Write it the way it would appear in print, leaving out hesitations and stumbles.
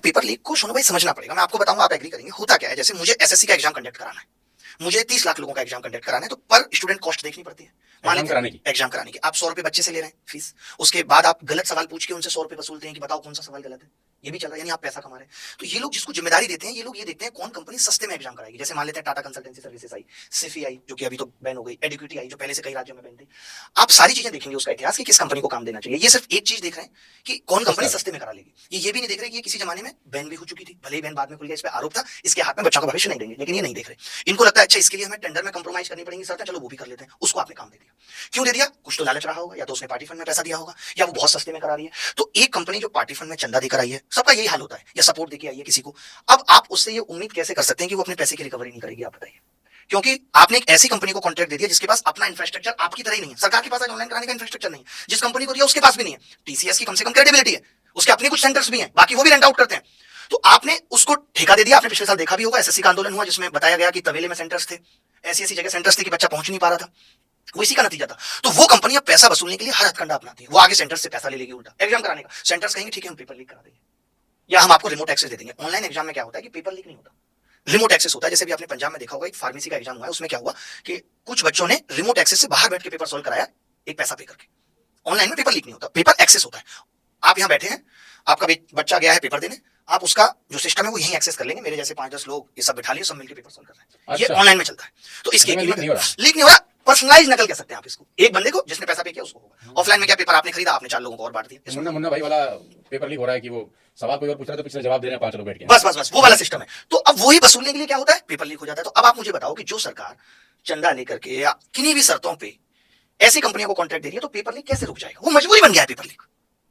Paper leak को शोनो भाई समझना पड़ेगा। मैं आपको बताऊंगा, आप एग्री करेंगे। होता क्या है, जैसे मुझे एसएससी का एग्जाम कंडक्ट कराना है, मुझे 30 लाख लोगों का एग्जाम कंडक्ट कराना है, तो पर स्टूडेंट कॉस्ट देखनी पड़ती है। एग्जाम कराने की आप 100 रुपए बच्चे से ले रहे हैं फीस, उसके बाद आप गलत सवाल पूछ के उनसे 100 रुपए वसूलते हैं कि बताओ कौन सा सवाल गलत है, ये भी चल रहा है, यानी आप पैसा कमा रहे हैं। तो ये लोग जिसको जिम्मेदारी देते हैं, ये लोग ये देखते हैं कौन कंपनी सस्ते में एग्जाम कराएगी। जैसे मान लेते हैं टाटा कंसल्टेंसी सर्विसेज आई, सिफी आई जो कि अभी तो बैन हो गई, एडुकेटी आई जो पहले से कई राज्यों में बैन थी। आप सारी चीजें देखेंगे उसका इतिहास कि किस कंपनी को काम देना चाहिए। ये सिर्फ एक चीज देख रहे हैं कि कौन कंपनी सस्ते में करा लेगी। ये भी नहीं देख रहे कि ये किसी जमाने में बैन भी हो चुकी थी, भले ही बैन बाद में खुल गया, इस पर आरोप था, इसके हाथ में बच्चों का भविष्य नहीं देंगे, लेकिन ये नहीं देख रहे। इनको लगता है अच्छा इसके लिए हमें टेंडर में कंप्रोमाइज करनी पड़ेगी सर, चलो वो भी कर लेते हैं। उसको आपने काम दे दिया। क्यों दे दिया? कुछ तो लालच रहा होगा, या तो उसने पार्टी फंड में पैसा दिया होगा, या वो बहुत सस्ते में करा रही है। तो एक कंपनी जो पार्टी फंड में चंदा देकर आई है, सबका यही हाल होता है, या सपोर्ट देके आई है किसी को। अब आप उससे ये उम्मीद कैसे कर सकते हैं कि वो अपने पैसे की रिकवरी नहीं करेगी? आप बताइए। क्योंकि आपने एक ऐसी कंपनी को कॉन्ट्रैक्ट दे दिया जिसके पास अपना इंफ्रास्ट्रक्चर आपकी तरह ही नहीं है। सरकार के पास ऑनलाइन कराने का इंफ्रास्ट्रक्चर नहीं है, जिस कंपनी को दिया उसके पास भी नहीं है। टीसीएस की कम से कम क्रेडिबिलिटी है, उसके अपने कुछ सेंटर्स भी हैं, बाकी वो भी रेंट आउट करते हैं। तो आपने उसको ठेका दे दिया। आपने पिछले साल देखा भी होगा, एसएससी का आंदोलन हुआ जिसमें बताया गया कि तवेले में सेंटर्स थे, ऐसी ऐसी जगह सेंटर्स थे कि बच्चा पहुंच नहीं पा रहा था। वो इसी का नतीजा था। तो वो कंपनियां पैसा वसूलने के लिए हर हथकंडा अपनाती है। वो आगे सेंटर्स से पैसा ले लेगी उल्टा एग्जाम कराने का। सेंटर्स कहेंगे ठीक है हम पेपर लीक करा देंगे, या हम आपको रिमोट एक्सेस दे देंगे। ऑनलाइन एग्जाम में क्या होता है कि पेपर लीक नहीं होता, रिमोट एक्सेस होता है। जैसे भी आपने पंजाब में देखा होगा, एक फार्मेसी का एग्जाम हुआ है, उसमें क्या हुआ कि कुछ बच्चों ने रिमोट एक्सेस से बाहर बैठ के पेपर सॉल्व कराया, एक पैसा पे करके। ऑनलाइन में पेपर लीक नहीं होता, पेपर एक्सेस होता है। आप यहाँ बैठे हैं, आपका बच्चा गया है पेपर देने, आप उसका जो सिस्टम है वो यहीं एक्सेस कर लेंगे। मेरे जैसे 5-10 लोग ये सब बिठा लिए, सब मिलकर पेपर सॉल्व कर रहे हैं। ये ऑनलाइन में चलता है। तो इसके लीक नहीं हो रहा, पर्सनलाइज नकल कह सकते हैं आप इसको। एक बंदे को जिसने पैसा पे किया उसको होगा। ऑफलाइन में क्या, पेपर आपने खरीदा, आपने 4 लोगों को और बांट दिया। मुन्ना भाई वाला पेपर लीक हो रहा है कि वो सवाल कोई और पूछ रहा है तो पिछले जवाब दे रहे हैं 5 लोग बैठ के। बस वो वाला सिस्टम है। तो अब वही वसूलने के लिए क्या होता है, पेपर लीक हो जाता है। तो अब आप मुझे बताओ कि जो सरकार चंदा लेकर के या किन्हीं भी शर्तों पे ऐसी कंपनियों को कॉन्ट्रैक्ट दे रही है, तो पेपर लीक कैसे रुक जाएगा? वो मजबूरी बन गया है पेपर लीक।